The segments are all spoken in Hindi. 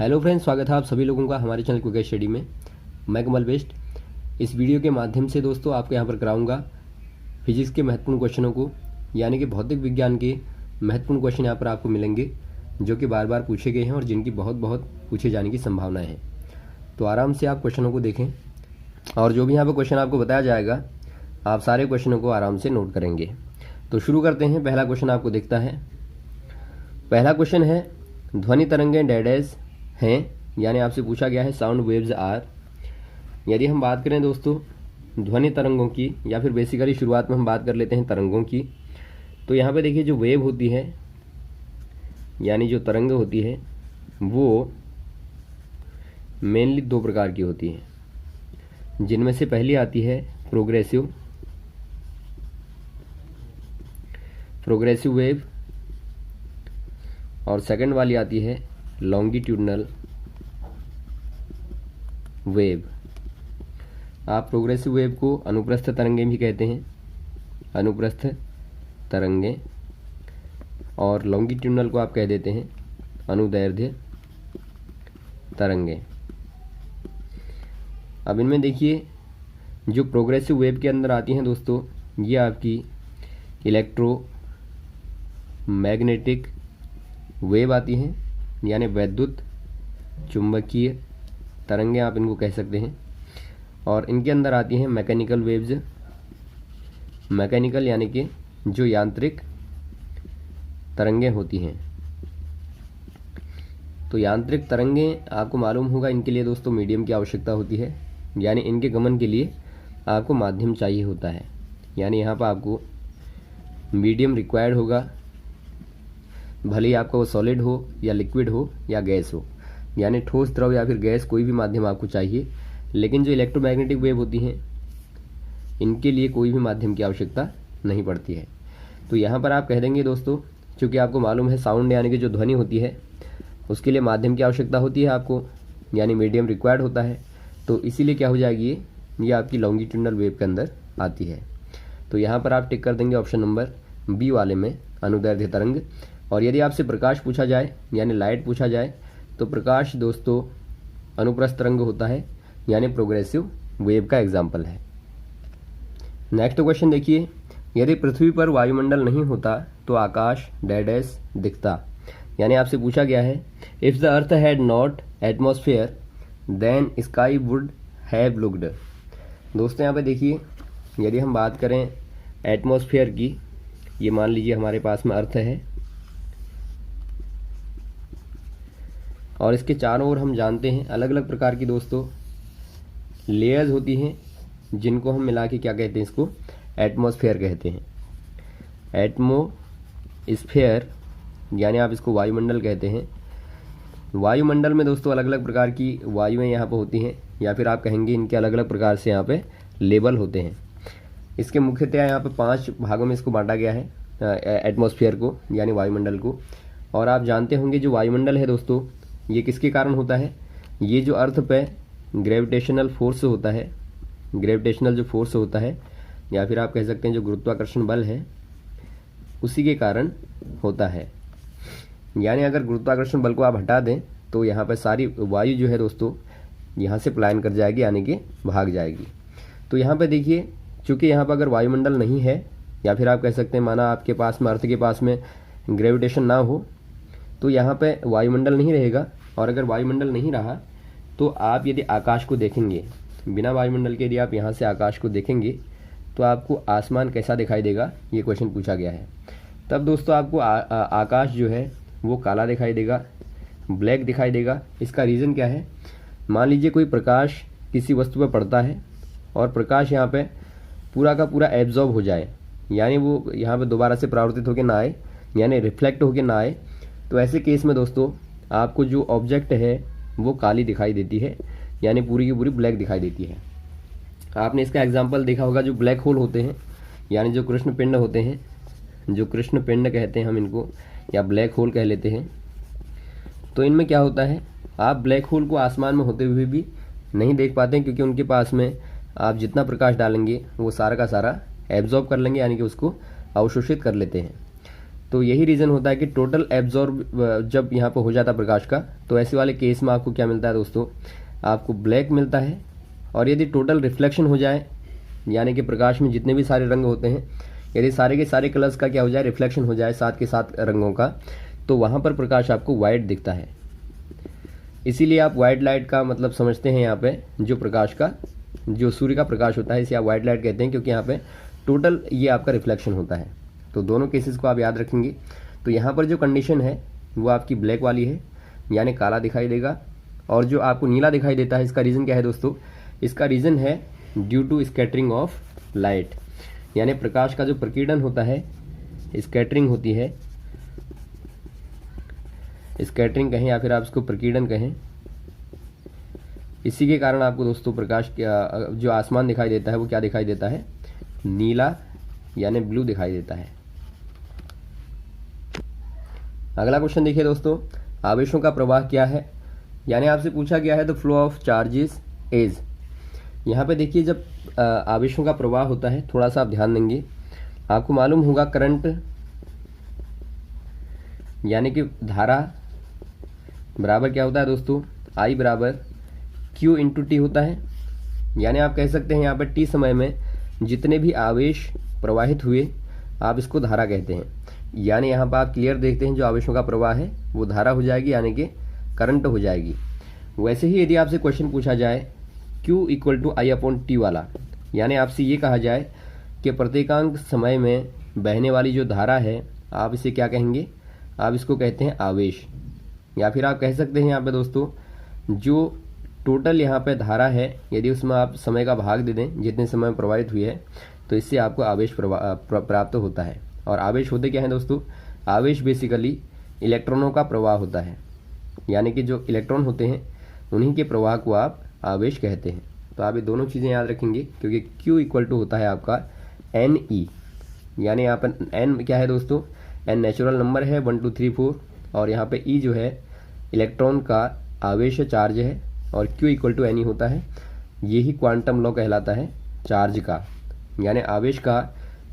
हेलो फ्रेंड्स, स्वागत है आप सभी लोगों का हमारे चैनल क्विक स्टडी में। मैं कमल बेस्ट। इस वीडियो के माध्यम से दोस्तों आपको यहाँ पर कराऊंगा फिजिक्स के महत्वपूर्ण क्वेश्चनों को, यानी कि भौतिक विज्ञान के महत्वपूर्ण क्वेश्चन यहाँ पर आपको मिलेंगे जो कि बार बार पूछे गए हैं और जिनकी बहुत पूछे जाने की संभावना है। तो आराम से आप क्वेश्चनों को देखें और जो भी यहाँ पर क्वेश्चन आपको बताया जाएगा आप सारे क्वेश्चनों को आराम से नोट करेंगे। तो शुरू करते हैं। पहला क्वेश्चन आपको दिखता है। पहला क्वेश्चन है ध्वनि तरंगें डैडेज हैं, यानी आपसे पूछा गया है साउंड वेव्स आर। यदि हम बात करें दोस्तों ध्वनि तरंगों की, या फिर बेसिकली शुरुआत में हम बात कर लेते हैं तरंगों की, तो यहाँ पे देखिए जो वेव होती है यानी जो तरंग होती है वो मेनली दो प्रकार की होती है, जिनमें से पहली आती है प्रोग्रेसिव वेव और सेकंड वाली आती है लॉन्गिट्यूडनल वेव। आप प्रोग्रेसिव वेव को अनुप्रस्थ तरंगें भी कहते हैं, अनुप्रस्थ तरंगें, और लॉन्गिट्यूडनल को आप कह देते हैं अनुदैर्ध्य तरंगें। अब इनमें देखिए जो प्रोग्रेसिव वेव के अंदर आती हैं दोस्तों, ये आपकी इलेक्ट्रोमैग्नेटिक वेव आती हैं, यानी वैद्युत चुंबकीय तरंगें आप इनको कह सकते हैं। और इनके अंदर आती हैं मैकेनिकल वेव्स, मैकेनिकल यानी कि जो यांत्रिक तरंगें होती हैं। तो यांत्रिक तरंगें आपको मालूम होगा इनके लिए दोस्तों मीडियम की आवश्यकता होती है, यानी इनके गमन के लिए आपको माध्यम चाहिए होता है, यानी यहाँ पर आपको मीडियम रिक्वायर्ड होगा, भले ही आपका वो सॉलिड हो या लिक्विड हो या गैस हो, यानी ठोस द्रव या फिर गैस, कोई भी माध्यम आपको चाहिए। लेकिन जो इलेक्ट्रोमैग्नेटिक वेव होती हैं इनके लिए कोई भी माध्यम की आवश्यकता नहीं पड़ती है। तो यहाँ पर आप कह देंगे दोस्तों, चूँकि आपको मालूम है साउंड यानी कि जो ध्वनि होती है उसके लिए माध्यम की आवश्यकता होती है आपको, यानी मीडियम रिक्वायर्ड होता है, तो इसीलिए क्या हो जाएगी ये आपकी लॉन्गिट्यूडनल वेव के अंदर आती है। तो यहाँ पर आप टिक कर देंगे ऑप्शन नंबर बी वाले में, अनुदैर्ध्य तरंग। और यदि आपसे प्रकाश पूछा जाए यानी लाइट पूछा जाए तो प्रकाश दोस्तों अनुप्रस्थ तरंग होता है, यानी प्रोग्रेसिव वेव का एग्जाम्पल है। नेक्स्ट क्वेश्चन देखिए, यदि पृथ्वी पर वायुमंडल नहीं होता तो आकाश डैश दिखता। यानी आपसे पूछा गया है if the earth had not atmosphere then sky would have looked. दोस्तों यहाँ पे देखिए यदि हम बात करें एटमॉस्फेयर की, ये मान लीजिए हमारे पास में अर्थ है और इसके चारों ओर हम जानते हैं अलग अलग प्रकार की दोस्तों लेयर्स होती हैं, जिनको हम मिला के क्या कहते हैं, इसको एटमॉस्फेयर कहते हैं। एटमॉस्फेयर यानी आप इसको वायुमंडल कहते हैं। वायुमंडल में दोस्तों अलग अलग प्रकार की वायुएं यहाँ पर होती हैं, या फिर आप कहेंगे इनके अलग अलग प्रकार से यहाँ पे लेबल होते हैं। इसके मुख्यतः यहाँ पे 5 भागों में इसको बांटा गया है एटमॉस्फेयर को, यानी वायुमंडल को। और आप जानते होंगे जो वायुमंडल है दोस्तों ये किसके कारण होता है, ये जो अर्थ पे ग्रेविटेशनल फोर्स होता है, ग्रेविटेशनल जो फोर्स होता है, या फिर आप कह सकते हैं जो गुरुत्वाकर्षण बल है, उसी के कारण होता है। यानी अगर गुरुत्वाकर्षण बल को आप हटा दें तो यहाँ पर सारी वायु जो है दोस्तों यहाँ से पलायन कर जाएगी, यानी कि भाग जाएगी। तो यहाँ पे देखिए चूँकि यहाँ पर अगर वायुमंडल नहीं है, या फिर आप कह सकते हैं माना आपके पास में अर्थ के पास में ग्रेविटेशन ना हो, तो यहाँ पे वायुमंडल नहीं रहेगा। और अगर वायुमंडल नहीं रहा तो आप यदि आकाश को देखेंगे बिना वायुमंडल के, यदि आप यहाँ से आकाश को देखेंगे तो आपको आसमान कैसा दिखाई देगा, ये क्वेश्चन पूछा गया है। तब दोस्तों आपको आकाश जो है वो काला दिखाई देगा, ब्लैक दिखाई देगा। इसका रीज़न क्या है, मान लीजिए कोई प्रकाश किसी वस्तु पर पड़ता है और प्रकाश यहाँ पे पूरा का पूरा एब्जॉर्ब हो जाए, यानी वो यहाँ पे दोबारा से परावर्तित होकर ना आए, यानी रिफ्लेक्ट होकर ना आए, तो ऐसे केस में दोस्तों आपको जो ऑब्जेक्ट है वो काली दिखाई देती है, यानी पूरी की पूरी ब्लैक दिखाई देती है। आपने इसका एग्जांपल देखा होगा जो ब्लैक होल होते हैं, यानी जो कृष्ण पिंड होते हैं, जो कृष्ण पिंड कहते हैं हम इनको, या ब्लैक होल कह लेते हैं। तो इनमें क्या होता है, आप ब्लैक होल को आसमान में होते हुए भी नहीं देख पाते हैं, क्योंकि उनके पास में आप जितना प्रकाश डालेंगे वो सारा का सारा एब्जॉर्ब कर लेंगे, यानी कि उसको अवशोषित कर लेते हैं। तो यही रीज़न होता है कि टोटल एब्जॉर्ब जब यहाँ पर हो जाता है प्रकाश का, तो ऐसे वाले केस में आपको क्या मिलता है दोस्तों, आपको ब्लैक मिलता है। और यदि टोटल रिफ्लेक्शन हो जाए, यानी कि प्रकाश में जितने भी सारे रंग होते हैं, यदि सारे के सारे कलर्स का क्या हो जाए, रिफ्लेक्शन हो जाए साथ के साथ रंगों का, तो वहाँ पर प्रकाश आपको वाइट दिखता है। इसीलिए आप वाइट लाइट का मतलब समझते हैं यहाँ पे, जो प्रकाश का, जो सूर्य का प्रकाश होता है, इसे आप वाइट लाइट कहते हैं, क्योंकि यहाँ पे टोटल ये आपका रिफ्लेक्शन होता है। तो दोनों केसेस को आप याद रखेंगे। तो यहाँ पर जो कंडीशन है वो आपकी ब्लैक वाली है, यानी काला दिखाई देगा। और जो आपको नीला दिखाई देता है, इसका रीज़न क्या है दोस्तों, इसका रीज़न है due to scattering of light, यानी प्रकाश का जो प्रकीर्णन होता है, स्कैटरिंग होती है, स्कैटरिंग कहें या फिर आप इसको प्रकीर्णन कहें, इसी के कारण आपको दोस्तों प्रकाश जो आसमान दिखाई देता है वो क्या दिखाई देता है, नीला यानी ब्लू दिखाई देता है। अगला क्वेश्चन देखिए दोस्तों, आवेशों का प्रवाह क्या है, यानी आपसे पूछा गया है the flow of charges is. यहाँ पे देखिए जब आवेशों का प्रवाह होता है, थोड़ा सा आप ध्यान देंगे, आपको मालूम होगा करंट यानी कि धारा बराबर क्या होता है दोस्तों, I बराबर Q इंटू टी होता है। यानी आप कह सकते हैं यहाँ पर टी समय में जितने भी आवेश प्रवाहित हुए, आप इसको धारा कहते हैं। यानी यहाँ पर आप क्लियर देखते हैं, जो आवेशों का प्रवाह है वो धारा हो जाएगी, यानी कि करंट हो जाएगी। वैसे ही यदि आपसे क्वेश्चन पूछा जाए Q equal to I upon T वाला, यानी आपसे ये कहा जाए कि प्रत्येकांक समय में बहने वाली जो धारा है, आप इसे क्या कहेंगे, आप इसको कहते हैं आवेश। या फिर आप कह सकते हैं यहाँ पे दोस्तों, जो टोटल यहाँ पे धारा है, यदि उसमें आप समय का भाग दे दें जितने समय में प्रवाहित हुई है, तो इससे आपको आवेश प्राप्त होता है। और आवेश होते क्या हैं दोस्तों, आवेश बेसिकली इलेक्ट्रॉनों का प्रवाह होता है, यानी कि जो इलेक्ट्रॉन होते हैं उन्हीं के प्रवाह को आप आवेश कहते हैं। तो आप ये दोनों चीज़ें याद रखेंगे, क्योंकि Q इक्वल टू होता है आपका NE, यानी यहाँ पर N क्या है दोस्तों, N नेचुरल नंबर है 1 2 3 4, और यहाँ पे E जो है इलेक्ट्रॉन का आवेश चार्ज है, और Q इक्वल टू NE होता है। यही क्वांटम लॉ कहलाता है चार्ज का, यानी आवेश का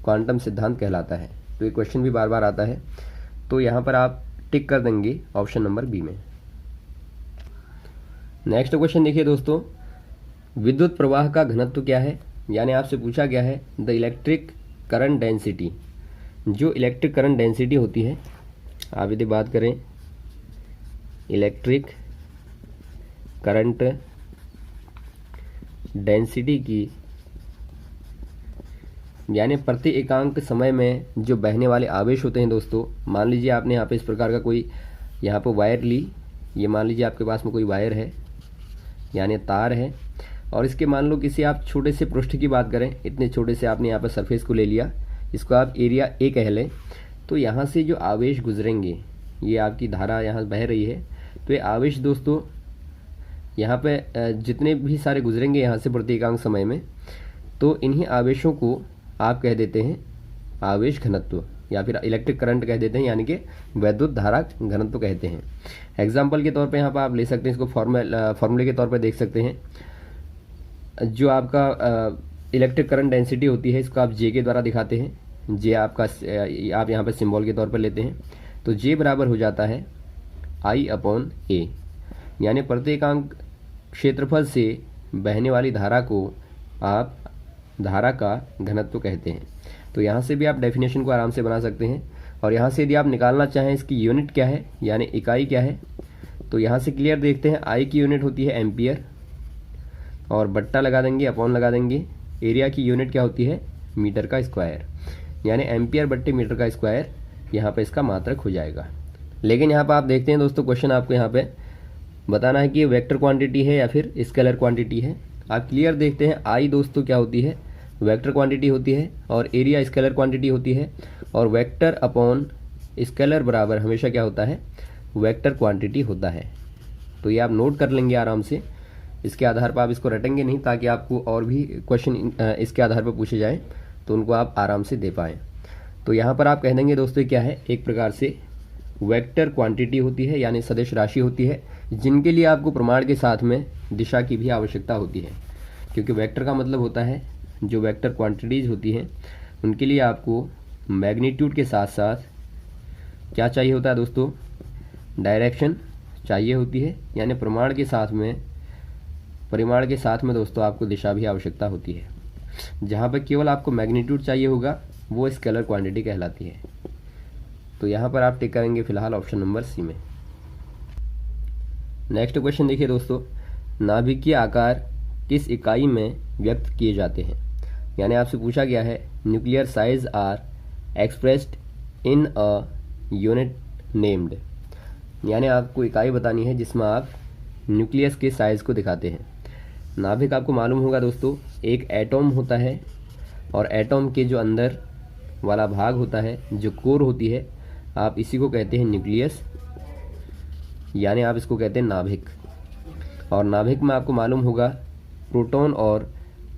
क्वांटम सिद्धांत कहलाता है। तो ये क्वेश्चन भी बार बार आता है, तो यहाँ पर आप टिक कर देंगे ऑप्शन नंबर बी में। नेक्स्ट क्वेश्चन देखिए दोस्तों, विद्युत प्रवाह का घनत्व क्या है, यानी आपसे पूछा गया है द इलेक्ट्रिक करंट डेंसिटी। जो इलेक्ट्रिक करंट डेंसिटी होती है, आप यदि बात करें इलेक्ट्रिक करंट डेंसिटी की, यानी प्रति एकांक समय में जो बहने वाले आवेश होते हैं दोस्तों, मान लीजिए आपने यहाँ पे इस प्रकार का कोई यहाँ पर वायर ली, ये मान लीजिए आपके पास में कोई वायर है यानी तार है, और इसके मान लो किसी आप छोटे से पृष्ठ की बात करें, इतने छोटे से आपने यहाँ पर सरफेस को ले लिया, इसको आप एरिया ए कह लें। तो यहाँ से जो आवेश गुजरेंगे, ये आपकी धारा यहाँ बह रही है, तो ये आवेश दोस्तों यहाँ पे जितने भी सारे गुजरेंगे यहाँ से प्रति एकांक समय में, तो इन्हीं आवेशों को आप कह देते हैं आवेश घनत्व, या फिर इलेक्ट्रिक करंट कह देते हैं, यानी कि वैद्युत धारा घनत्व कहते हैं। एग्जाम्पल के तौर पे यहाँ पर आप ले सकते हैं, इसको फॉर्मूले के तौर पे देख सकते हैं। जो आपका इलेक्ट्रिक करंट डेंसिटी होती है, इसको आप जे के द्वारा दिखाते हैं। जे आपका आप यहाँ पे सिंबल के तौर पर लेते हैं, तो जे बराबर हो जाता है I अपॉन ए, यानी प्रत्येकांक क्षेत्रफल से बहने वाली धारा को आप धारा का घनत्व कहते हैं। तो यहाँ से भी आप डेफिनेशन को आराम से बना सकते हैं। और यहाँ से यदि आप निकालना चाहें इसकी यूनिट क्या है, यानी इकाई क्या है, तो यहाँ से क्लियर देखते हैं I की यूनिट होती है एम्पियर, और बट्टा लगा देंगे, अपॉन लगा देंगे। एरिया की यूनिट क्या होती है, मीटर का स्क्वायर, यानी एम्पियर बट्टे मीटर का स्क्वायर यहाँ पे इसका मात्रक हो जाएगा। लेकिन यहाँ पर आप देखते हैं दोस्तों, क्वेश्चन आपको यहाँ पे बताना है कि ये वेक्टर क्वांटिटी है या फिर स्केलर क्वांटिटी है। आप क्लियर देखते हैं I दोस्तों क्या होती है, वेक्टर क्वांटिटी होती है, और एरिया स्केलर क्वांटिटी होती है, और वेक्टर अपॉन स्केलर बराबर हमेशा क्या होता है, वेक्टर क्वांटिटी होता है। तो ये आप नोट कर लेंगे आराम से, इसके आधार पर आप इसको रटेंगे नहीं, ताकि आपको और भी क्वेश्चन इसके आधार पर पूछे जाएँ तो उनको आप आराम से दे पाएँ। तो यहाँ पर आप कह देंगे दोस्तों क्या है, एक प्रकार से वेक्टर क्वांटिटी होती है, यानी सदिश राशि होती है, जिनके लिए आपको प्रमाण के साथ में दिशा की भी आवश्यकता होती है। क्योंकि वेक्टर का मतलब होता है, जो वेक्टर क्वांटिटीज़ होती हैं उनके लिए आपको मैग्नीट्यूड के साथ साथ क्या चाहिए होता है दोस्तों, डायरेक्शन चाहिए होती है, यानी परिमाण के साथ में दोस्तों आपको दिशा भी आवश्यकता होती है। जहाँ पर केवल आपको मैग्नीट्यूड चाहिए होगा वो स्केलर क्वांटिटी कहलाती है। तो यहाँ पर आप टिक करेंगे फिलहाल ऑप्शन नंबर सी में। नेक्स्ट क्वेश्चन देखिए दोस्तों, नाभिकीय आकार किस इकाई में व्यक्त किए जाते हैं। यानी आपसे पूछा गया है nuclear size are expressed in a unit named, यानी आपको इकाई बतानी है जिसमें आप न्यूक्लियस के साइज को दिखाते हैं। नाभिक आपको मालूम होगा दोस्तों एक एटॉम होता है, और एटॉम के जो अंदर वाला भाग होता है, जो कोर होती है, आप इसी को कहते हैं न्यूक्लियस, यानी आप इसको कहते हैं नाभिक। और नाभिक में आपको मालूम होगा प्रोटॉन और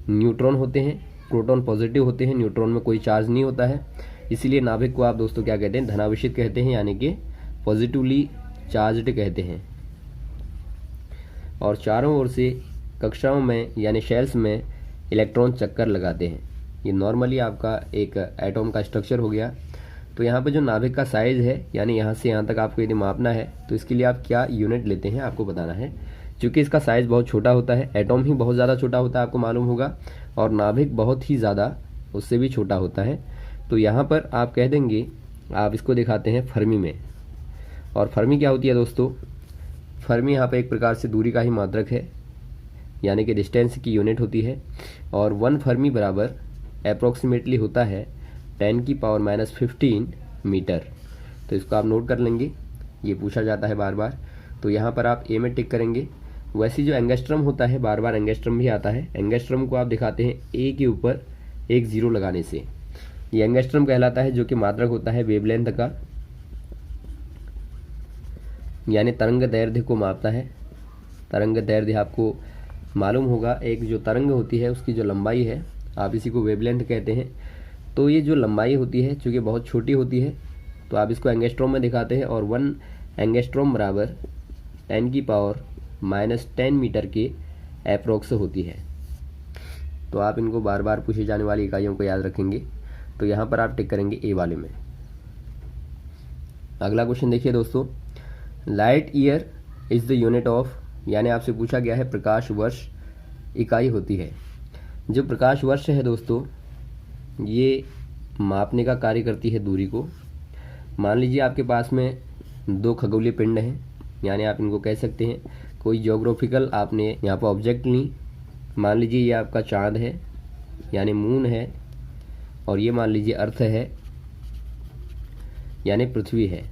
न्यूट्रॉन होते हैं। प्रोटॉन पॉजिटिव होते हैं, न्यूट्रॉन में कोई चार्ज नहीं होता है, इसीलिए नाभिक को आप दोस्तों क्या कहते हैं, धनावेशित कहते हैं, यानी कि पॉजिटिवली चार्ज्ड कहते हैं। और चारों ओर से कक्षाओं में यानी शेल्स में इलेक्ट्रॉन चक्कर लगाते हैं। ये नॉर्मली आपका एक एटॉम का स्ट्रक्चर हो गया। तो यहाँ पे जो नाभिक का साइज़ है, यानी यहाँ से यहाँ तक आपको यदि मापना है तो इसके लिए आप क्या यूनिट लेते हैं आपको बताना है। क्योंकि इसका साइज़ बहुत छोटा होता है, एटॉम ही बहुत ज़्यादा छोटा होता है आपको मालूम होगा, और नाभिक बहुत ही ज़्यादा उससे भी छोटा होता है। तो यहाँ पर आप कह देंगे, आप इसको दिखाते हैं फर्मी में। और फर्मी क्या होती है दोस्तों, फर्मी यहाँ पर एक प्रकार से दूरी का ही मात्रक है, यानी कि डिस्टेंस की यूनिट होती है। और 1 फर्मी बराबर अप्रॉक्सीमेटली होता है 10⁻⁻15 मीटर। तो इसको आप नोट कर लेंगे, ये पूछा जाता है बार बार। तो यहाँ पर आप ए में टिक करेंगे। वैसे जो एंगस्ट्रम होता है, बार बार एंगस्ट्रम भी आता है, एंगस्ट्रम को आप दिखाते हैं ए के ऊपर एक जीरो लगाने से। ये एंगस्ट्रम कहलाता है, जो कि मात्रक होता है वेवलेंथ का, यानी तरंग दैर्ध्य को मापता है। तरंग दैर्ध्य आपको मालूम होगा, एक जो तरंग होती है उसकी जो लंबाई है, आप इसी को वेवलेंथ कहते हैं। तो ये जो लंबाई होती है चूँकि बहुत छोटी होती है, तो आप इसको एंगस्ट्रॉम में दिखाते हैं। और 1 एंगस्ट्रॉम बराबर 10⁻⁻10 मीटर के एप्रोक्स होती है। तो आप इनको बार बार पूछे जाने वाली इकाइयों को याद रखेंगे। तो यहाँ पर आप टिक करेंगे ए वाले में। अगला क्वेश्चन देखिए दोस्तों, light year is the unit of, यानी आपसे पूछा गया है प्रकाश वर्ष इकाई होती है। जो प्रकाश वर्ष है दोस्तों, ये मापने का कार्य करती है दूरी को। मान लीजिए आपके पास में 2 खगोलीय पिंड हैं, यानी आप इनको कह सकते हैं कोई ज्योग्राफिकल आपने यहाँ पर ऑब्जेक्ट ली। मान लीजिए ये आपका चाँद है, यानी मून है, और ये मान लीजिए अर्थ है, यानी पृथ्वी है।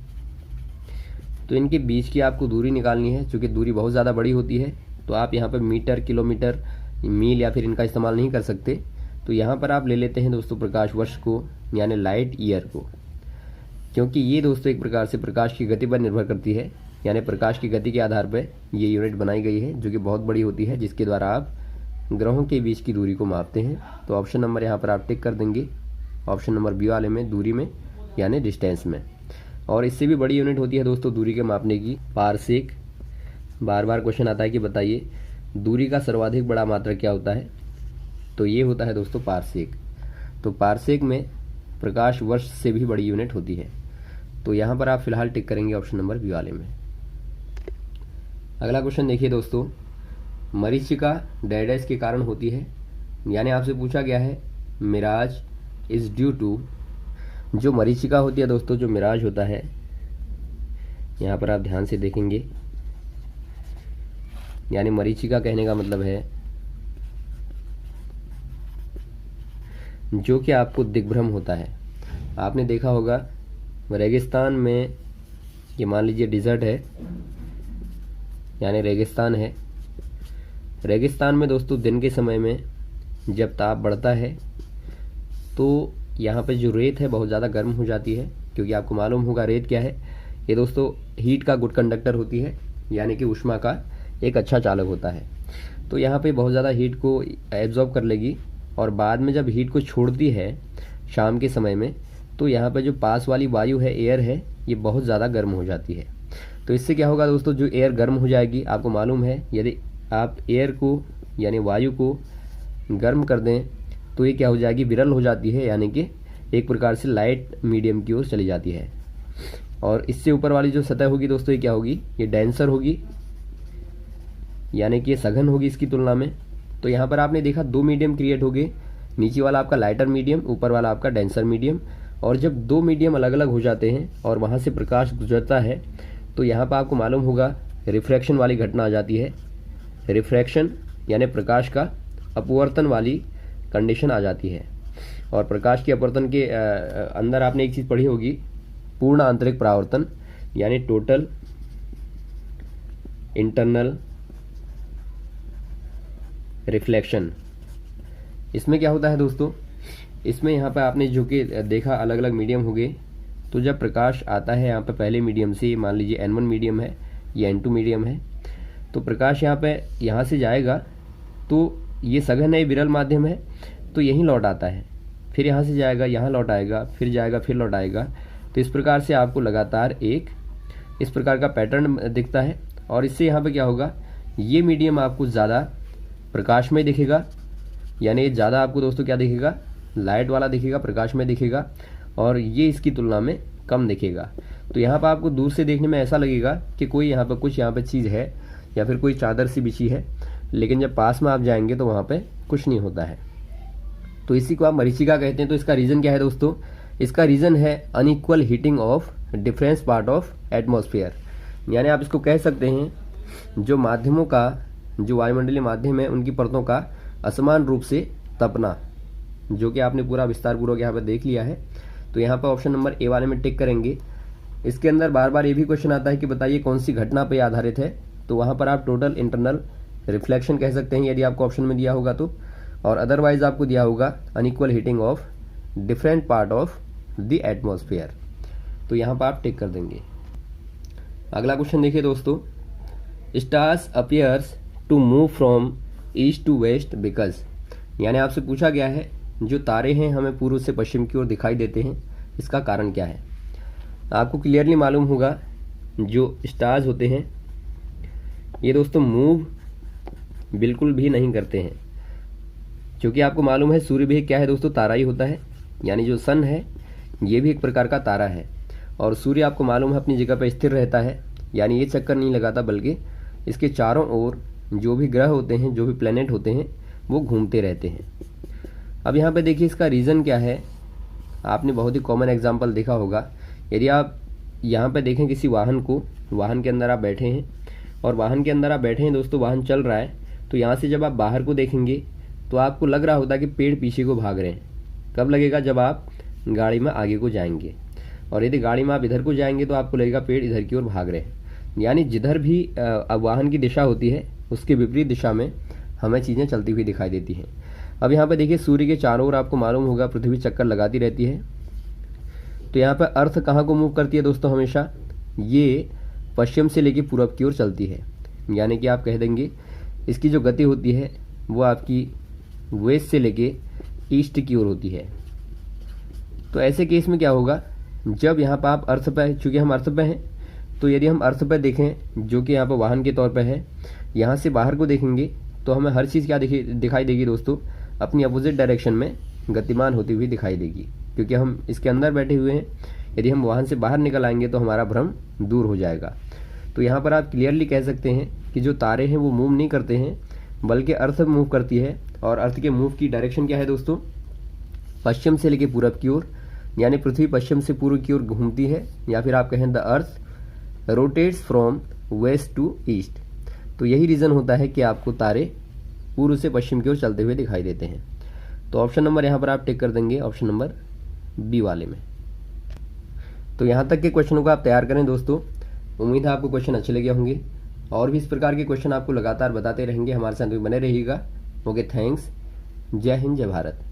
तो इनके बीच की आपको दूरी निकालनी है। चूँकि दूरी बहुत ज़्यादा बड़ी होती है, तो आप यहाँ पर मीटर, किलोमीटर, मील या फिर इनका इस्तेमाल नहीं कर सकते। तो यहाँ पर आप ले लेते हैं दोस्तों प्रकाश वर्ष को, यानी लाइट ईयर को, क्योंकि ये दोस्तों एक प्रकार से प्रकाश की गति पर निर्भर करती है। यानी प्रकाश की गति के आधार पर ये यूनिट बनाई गई है, जो कि बहुत बड़ी होती है, जिसके द्वारा आप ग्रहों के बीच की दूरी को मापते हैं। तो ऑप्शन नंबर यहाँ पर आप टिक कर देंगे, ऑप्शन नंबर बी वाले में, दूरी में यानी डिस्टेंस में। और इससे भी बड़ी यूनिट होती है दोस्तों दूरी के मापने की, पारसेक। बार बार क्वेश्चन आता है कि बताइए दूरी का सर्वाधिक बड़ा मात्रक क्या होता है, तो ये होता है दोस्तों पारसेक। तो पारसेक में प्रकाश वर्ष से भी बड़ी यूनिट होती है। तो यहाँ पर आप फिलहाल टिक करेंगे ऑप्शन नंबर बी वाले में। अगला क्वेश्चन देखिए दोस्तों, मरीचिका डैश के कारण होती है। यानी आपसे पूछा गया है मिराज इज़ ड्यू टू, जो मरीचिका होती है दोस्तों, जो मिराज होता है, यहाँ पर आप ध्यान से देखेंगे, यानी मरीचिका कहने का मतलब है जो कि आपको दिग्भ्रम होता है। आपने देखा होगा रेगिस्तान में, ये मान लीजिए डिज़र्ट है, यानी रेगिस्तान है। रेगिस्तान में दोस्तों दिन के समय में जब ताप बढ़ता है तो यहाँ पे जो रेत है बहुत ज़्यादा गर्म हो जाती है, क्योंकि आपको मालूम होगा रेत क्या है, ये दोस्तों हीट का गुड कंडक्टर होती है, यानी कि ऊष्मा का एक अच्छा चालक होता है। तो यहाँ पे बहुत ज़्यादा हीट को एब्जॉर्ब कर लेगी, और बाद में जब हीट को छोड़ती है शाम के समय में, तो यहाँ पर जो पास वाली वायु है, एयर है, ये बहुत ज़्यादा गर्म हो जाती है। तो इससे क्या होगा दोस्तों, जो एयर गर्म हो जाएगी, आपको मालूम है यदि आप एयर को यानी वायु को गर्म कर दें तो ये क्या हो जाएगी, विरल हो जाती है, यानी कि एक प्रकार से लाइट मीडियम की ओर चली जाती है। और इससे ऊपर वाली जो सतह होगी दोस्तों ये क्या होगी, ये डेंसर होगी, यानी कि ये सघन होगी इसकी तुलना में। तो यहाँ पर आपने देखा दो मीडियम क्रिएट हो गए, नीचे वाला आपका लाइटर मीडियम, ऊपर वाला आपका डेंसर मीडियम। और जब दो मीडियम अलग अलग हो जाते हैं और वहाँ से प्रकाश गुजरता है तो यहाँ पर आपको मालूम होगा रिफ्रैक्शन वाली घटना आ जाती है। रिफ्रैक्शन यानी प्रकाश का अपवर्तन वाली कंडीशन आ जाती है। और प्रकाश के अपवर्तन के अंदर आपने एक चीज़ पढ़ी होगी, पूर्ण आंतरिक परावर्तन यानी टोटल इंटरनल रिफ्लेक्शन। इसमें क्या होता है दोस्तों, इसमें यहाँ पर आपने जो कि देखा अलग अलग मीडियम हो गए, तो जब प्रकाश आता है यहाँ पे पहले मीडियम से, मान लीजिए N1 मीडियम है या N2 मीडियम है, तो प्रकाश यहाँ से जाएगा तो ये सघन है, विरल माध्यम है, तो यहीं लौट आता है, फिर यहाँ से जाएगा, यहाँ लौट आएगा, फिर जाएगा, फिर लौट आएगा। तो इस प्रकार से आपको लगातार एक इस प्रकार का पैटर्न दिखता है। और इससे यहाँ पे क्या होगा, ये मीडियम आपको ज़्यादा प्रकाश में दिखेगा, यानी ज़्यादा आपको दोस्तों क्या दिखेगा, लाइट वाला दिखेगा, प्रकाश में दिखेगा, और ये इसकी तुलना में कम दिखेगा। तो यहाँ पर आपको दूर से देखने में ऐसा लगेगा कि कोई यहाँ पर कुछ यहाँ पर चीज़ है या फिर कोई चादर सी बिछी है, लेकिन जब पास में आप जाएंगे तो वहाँ पे कुछ नहीं होता है। तो इसी को आप मरीचिका कहते हैं। तो इसका रीज़न क्या है दोस्तों, इसका रीज़न है unequal heating of difference part of atmosphere. यानी आप इसको कह सकते हैं जो माध्यमों का, जो वायुमंडलीय माध्यम है उनकी परतों का असमान रूप से तपना, जो कि आपने पूरा विस्तारपूर्वक यहाँ पर देख लिया है। तो यहाँ पर ऑप्शन नंबर ए वाले में टिक करेंगे। इसके अंदर बार बार ये भी क्वेश्चन आता है कि बताइए कौन सी घटना पर आधारित है, तो वहाँ पर आप टोटल इंटरनल रिफ्लेक्शन कह सकते हैं यदि आपको ऑप्शन में दिया होगा तो, और अदरवाइज आपको दिया होगा unequal heating of different part of the atmosphere. तो यहाँ पर आप टिक कर देंगे। अगला क्वेश्चन देखिए दोस्तों, stars appears to move from east to west because, यानी आपसे पूछा गया है जो तारे हैं हमें पूर्व से पश्चिम की ओर दिखाई देते हैं, इसका कारण क्या है। आपको क्लियरली मालूम होगा जो स्टार्स होते हैं ये दोस्तों मूव बिल्कुल भी नहीं करते हैं, क्योंकि आपको मालूम है सूर्य भी क्या है दोस्तों, तारा ही होता है। यानी जो सन है ये भी एक प्रकार का तारा है, और सूर्य आपको मालूम है अपनी जगह पर स्थिर रहता है, यानी ये चक्कर नहीं लगाता, बल्कि इसके चारों ओर जो भी ग्रह होते हैं, जो भी प्लैनेट होते हैं वो घूमते रहते हैं। अब यहाँ पे देखिए इसका रीज़न क्या है। आपने बहुत ही कॉमन एग्जांपल देखा होगा, यदि आप यहाँ पे देखें किसी वाहन को, वाहन के अंदर आप बैठे हैं और वाहन के अंदर आप बैठे हैं दोस्तों, वाहन चल रहा है, तो यहाँ से जब आप बाहर को देखेंगे तो आपको लग रहा होता है कि पेड़ पीछे को भाग रहे हैं। कब लगेगा, जब आप गाड़ी में आगे को जाएंगे, और यदि गाड़ी में आप इधर को जाएंगे तो आपको लगेगा पेड़ इधर की ओर भाग रहे हैं। यानी जिधर भी वाहन की दिशा होती है उसके विपरीत दिशा में हमें चीज़ें चलती हुई दिखाई देती हैं। अब यहाँ पर देखिए सूर्य के चारों ओर आपको मालूम होगा पृथ्वी चक्कर लगाती रहती है। तो यहाँ पर अर्थ कहाँ को मूव करती है दोस्तों, हमेशा ये पश्चिम से लेकर पूरब की ओर चलती है। यानी कि आप कह देंगे इसकी जो गति होती है वो आपकी वेस्ट से लेके ईस्ट की ओर होती है। तो ऐसे केस में क्या होगा, जब यहाँ पर आप अर्थ पे, चूँकि हम अर्थ पे हैं, तो यदि हम अर्थ पे देखें जो कि यहाँ पर वाहन के तौर पे है, यहाँ से बाहर को देखेंगे तो हमें हर चीज़ क्या दिखाई देगी दोस्तों, अपनी अपोजिट डायरेक्शन में गतिमान होती हुई दिखाई देगी, क्योंकि हम इसके अंदर बैठे हुए हैं। यदि हम वाहन से बाहर निकल आएंगे तो हमारा भ्रम दूर हो जाएगा। तो यहाँ पर आप क्लियरली कह सकते हैं कि जो तारे हैं वो मूव नहीं करते हैं, बल्कि अर्थ मूव करती है। और अर्थ के मूव की डायरेक्शन क्या है दोस्तों, पश्चिम से लेकर पूरब की ओर, यानी पृथ्वी पश्चिम से पूर्व की ओर घूमती है, या फिर आप कहें the earth rotates from west to east. तो यही रीज़न होता है कि आपको तारे पूर्व से पश्चिम की ओर चलते हुए दिखाई देते हैं। तो ऑप्शन नंबर यहाँ पर आप टिक कर देंगे, ऑप्शन नंबर बी वाले में। तो यहाँ तक के क्वेश्चनों को आप तैयार करें दोस्तों। उम्मीद है आपको क्वेश्चन अच्छे लगे होंगे, और भी इस प्रकार के क्वेश्चन आपको लगातार बताते रहेंगे। हमारे साथ भी बने रहिएगा। Okay, thanks. जय हिंद, जय भारत।